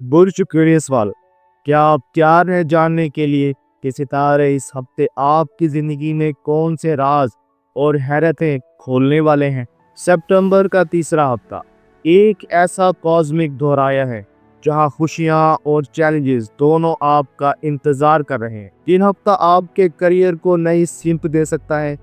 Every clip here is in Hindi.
बुर्ज क्यूरियस वाल, क्या आप तैयार हैं जानने के लिए कि सितारे इस हफ्ते आपकी जिंदगी में कौन से राज और हैरतें खोलने वाले हैं। सितंबर का तीसरा हफ्ता एक ऐसा कॉस्मिक दोहराया है जहां खुशियां और चैलेंजेस दोनों आपका इंतजार कर रहे हैं। तीन हफ्ता आपके करियर को नई सिमत दे सकता है,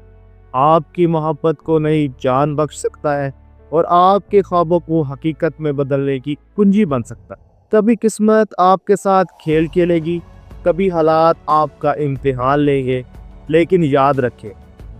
आपकी मोहब्बत को नई जान बख्श सकता है और आपके ख्वाबों को हकीकत में बदलने की कुंजी बन सकता है। कभी किस्मत आपके साथ खेल खेलेगी, कभी हालात आपका इम्तिहान लेंगे, लेकिन याद रखें,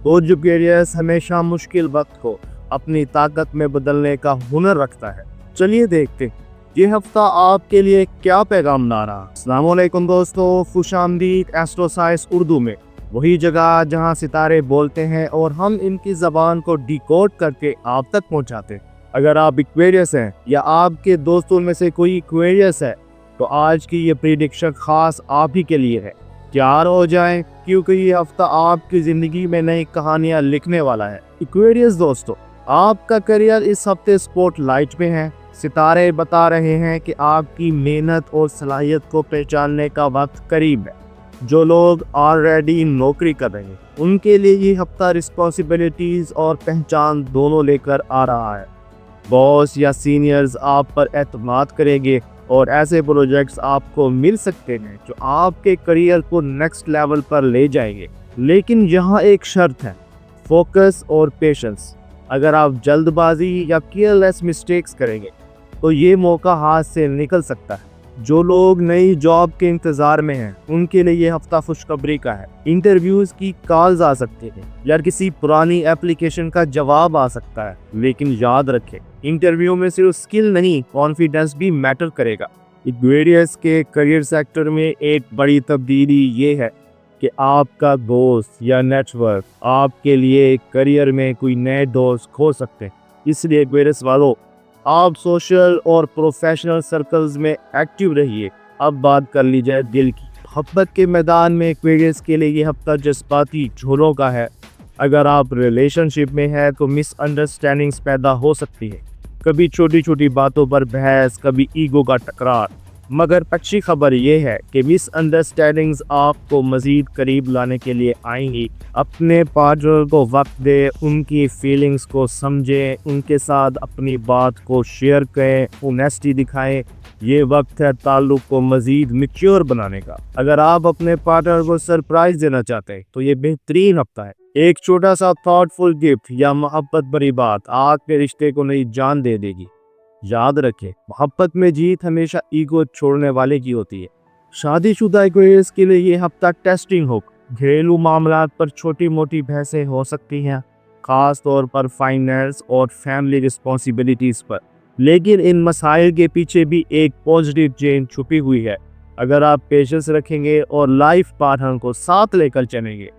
बोर्जुकेरियस हमेशा मुश्किल वक्त को अपनी ताकत में बदलने का हुनर रखता है। चलिए देखते हैं ये हफ्ता आपके लिए क्या पैगाम ला रहा। अस्सलाम वालेकुम दोस्तों, खुशामदीद एस्ट्रो साइंस उर्दू में, वही जगह जहां सितारे बोलते हैं और हम इनकी जबान को डिकोड करके आप तक पहुंचाते हैं। अगर आप इक्वेरियस हैं या आपके दोस्तों में से कोई इक्वेरियस है तो आज की ये प्रिडिक्शन खास आप ही के लिए है। तैयार हो जाएं क्योंकि ये हफ्ता आपकी जिंदगी में नई कहानियां लिखने वाला है। इक्वेरियस दोस्तों, आपका करियर इस हफ्ते स्पॉटलाइट में है। सितारे बता रहे हैं कि आपकी मेहनत और सलाहियत को पहचानने का वक्त करीब है। जो लोग ऑलरेडी नौकरी कर रहे हैं उनके लिए ये हफ्ता रिस्पॉन्सिबिलिटीज और पहचान दोनों लेकर आ रहा है। बॉस या सीनियर्स आप पर एतमाद करेंगे और ऐसे प्रोजेक्ट्स आपको मिल सकते हैं जो आपके करियर को नेक्स्ट लेवल पर ले जाएंगे। लेकिन यहाँ एक शर्त है, फोकस और पेशेंस। अगर आप जल्दबाजी या केयरलेस मिस्टेक्स करेंगे तो ये मौका हाथ से निकल सकता है। जो लोग नई जॉब के इंतजार में हैं उनके लिए ये हफ्ता खुशखबरी का है। इंटरव्यूज की कॉल्स आ सकती हैं या किसी पुरानी एप्लीकेशन का जवाब आ सकता है, लेकिन याद रखें, इंटरव्यू में सिर्फ स्किल नहीं, कॉन्फिडेंस भी मैटर करेगा। इक्वेरियस के करियर सेक्टर में एक बड़ी तब्दीली ये है कि आपका दोस्त या नेटवर्क आपके लिए करियर में कोई नए दोस्त खो सकते हैं। इसलिए इक्वेरियस वालों, आप सोशल और प्रोफेशनल सर्कल्स में एक्टिव रहिए। अब बात कर ली जाए दिल की। मोहब्बत के मैदान में एक्वेरियस के लिए ये हफ्ता जज्बाती झोलों का है। अगर आप रिलेशनशिप में हैं तो मिसअंडरस्टैंडिंग्स पैदा हो सकती है, कभी छोटी छोटी बातों पर बहस, कभी ईगो का टकरार। मगर अच्छी खबर यह है कि मिसअंडरस्टैंडिंग्स आपको मज़ीद करीब लाने के लिए आएंगी। अपने पार्टनर को वक्त दें, उनकी फीलिंग्स को समझें, उनके साथ अपनी बात को शेयर करें, ऑनेस्टी दिखाएं। ये वक्त है ताल्लुक़ को मज़ीद मैच्योर बनाने का। अगर आप अपने पार्टनर को सरप्राइज़ देना चाहते हैं तो ये बेहतरीन हफ्ता है। एक छोटा सा थॉटफुल गिफ्ट या मोहब्बत भरी बात आपके रिश्ते को नई जान दे देगी। याद रखें, मोहब्बत में जीत हमेशा ईगो छोड़ने वाले की होती है। शादीशुदा इक्वेरियस के लिए ये हफ्ता टेस्टिंग हो। घरेलू मामलात पर छोटी मोटी बहसें हो सकती हैं, खास तौर पर फाइनेंस और फैमिली रिस्पॉन्सिबिलिटीज पर। लेकिन इन मसाइल के पीछे भी एक पॉजिटिव चेन छुपी हुई है। अगर आप पेशेंस रखेंगे और लाइफ पार्टनर को साथ लेकर चलेंगे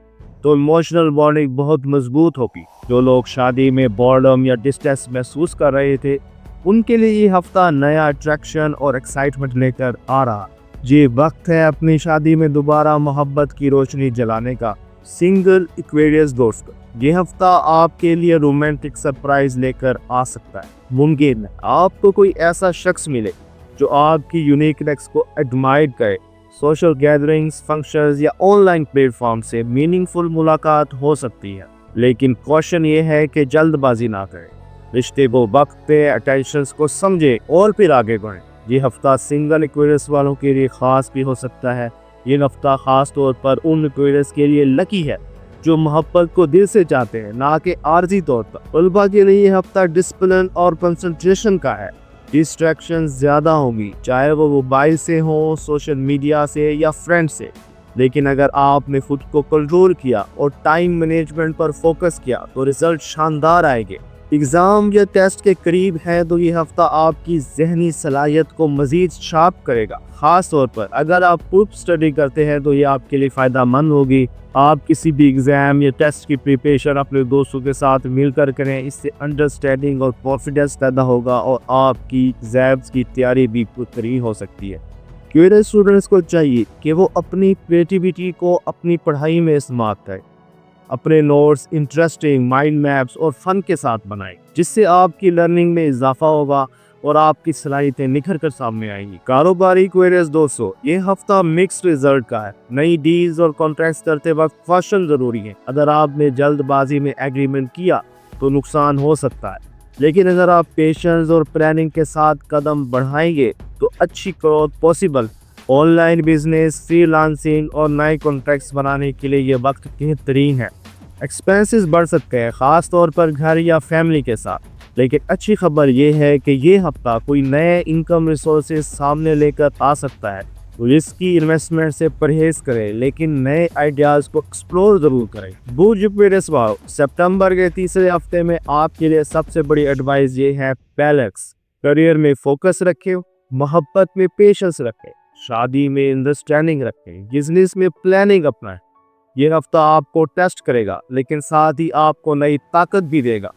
तो इमोशनल बॉन्डिंग बहुत मजबूत होगी। जो लोग शादी में बोर्डम या डिस्ट्रेस महसूस कर रहे थे उनके लिए ये हफ्ता नया अट्रैक्शन और एक्साइटमेंट लेकर आ रहा। ये वक्त है अपनी शादी में दोबारा मोहब्बत की रोशनी जलाने का। सिंगल इक्वेरियस दोस्त, ये हफ्ता आपके लिए रोमांटिक सरप्राइज लेकर आ सकता है। मुमकिन है आपको कोई ऐसा शख्स मिले जो आपकी यूनिकनेस को एडमायर करे। सोशल गैदरिंग्स, फंक्शंस या ऑनलाइन प्लेटफॉर्म से मीनिंगफुल मुलाकात हो सकती है, लेकिन क्वेश्चन ये है कि जल्दबाजी ना करें। रिश्ते को वक्त पे, अटेंशन को समझे और फिर आगे बढ़ें। ये हफ्ता सिंगल इक्वेरियस वालों के लिए खास भी हो सकता है। ये हफ्ता खास तौर पर उन इक्वेरियस के लिए लकी है जो मोहब्बत को दिल से चाहते हैं, ना कि आर्जी तौर पर। तलबा के लिए ये हफ्ता डिसिप्लिन और कंसंट्रेशन का है। डिस्ट्रैक्शन ज़्यादा होंगी, चाहे वो मोबाइल से हो, सोशल मीडिया से या फ्रेंड से। लेकिन अगर आपने खुद को कंट्रोल किया और टाइम मैनेजमेंट पर फोकस किया तो रिजल्ट शानदार आएंगे। एग्ज़ाम या टेस्ट के करीब है तो ये हफ्ता आपकी जहनी सलाहियत को मज़ीद शार्प करेगा। ख़ास तौर पर अगर आप ग्रुप स्टडी करते हैं तो ये आपके लिए फ़ायदा मंद होगी। आप किसी भी एग्ज़ाम या टेस्ट की प्रिपरेशन अपने दोस्तों के साथ मिलकर करें, इससे अंडरस्टैंडिंग और कॉन्फिडेंस पैदा होगा और आपकी एग्ज़ाम्स की तैयारी भी बेहतरीन हो सकती है। क्यूरियस स्टूडेंट्स को चाहिए कि वो अपनी क्रिएटिविटी को अपनी पढ़ाई में इस्तेमाल करें। अपने नोट्स इंटरेस्टिंग, माइंड मैप्स और फन के साथ बनाएं, जिससे आपकी लर्निंग में इजाफा होगा। और आपकी सलाहियतें निखर कर सामने आएंगी। कारोबारी क्वेरीज दोस्तों, ये हफ्ता मिक्स्ड रिजल्ट का है। नई डील्स और कॉन्ट्रैक्ट्स करते वक्त कौशल जरूरी है। अगर आपने जल्दबाजी में एग्रीमेंट किया तो नुकसान हो सकता है, लेकिन अगर आप पेशेंस और प्लानिंग के साथ कदम बढ़ाएंगे तो अच्छी growth possible. Online business, freelancing और नए कॉन्ट्रैक्ट्स बनाने के लिए ये वक्त बेहतरीन है। एक्सपेंसेस बढ़ सकते हैं, खास तौर पर घर या फैमिली के साथ, लेकिन अच्छी खबर ये है कि ये हफ्ता कोई नए इनकम रिसोर्सेज सामने लेकर आ सकता है। तो रिस्की इन्वेस्टमेंट से परहेज करें, लेकिन नए आइडियाज को एक्सप्लोर जरूर करें। बुर्ज एक्वेरियस वालों, सितंबर के तीसरे हफ्ते में आपके लिए सबसे बड़ी एडवाइस ये है, बैलेंस। करियर में फोकस रखें, मोहब्बत में पेशेंस रखें, शादी में अंडरस्टैंडिंग रखें, बिजनेस में प्लानिंग अपनाएं। ये हफ्ता आपको टेस्ट करेगा, लेकिन साथ ही आपको नई ताकत भी देगा।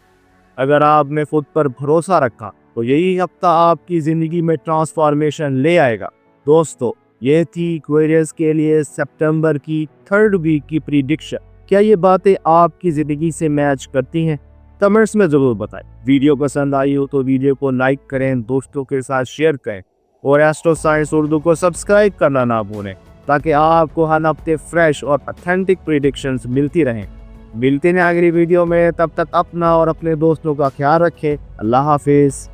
अगर आपने खुद पर भरोसा रखा तो यही हफ्ता आपकी जिंदगी में ट्रांसफॉर्मेशन ले आएगा। दोस्तों, ये थी एक्वेरियस के लिए सितंबर की 3rd वीक की प्रिडिक्शन। क्या ये बातें आपकी जिंदगी से मैच करती हैं? कमेंट्स में जरूर बताएं। वीडियो पसंद आई हो तो वीडियो को लाइक करें, दोस्तों के साथ शेयर करें और एस्ट्रो साइंस उर्दू को सब्सक्राइब करना ना भूलें, ताकि आपको हर हफ्ते फ्रेश और ऑथेंटिक प्रिडिक्शंस मिलती रहें। मिलते हैं अगली वीडियो में, तब तक अपना और अपने दोस्तों का ख्याल रखें। अल्लाह हाफिज।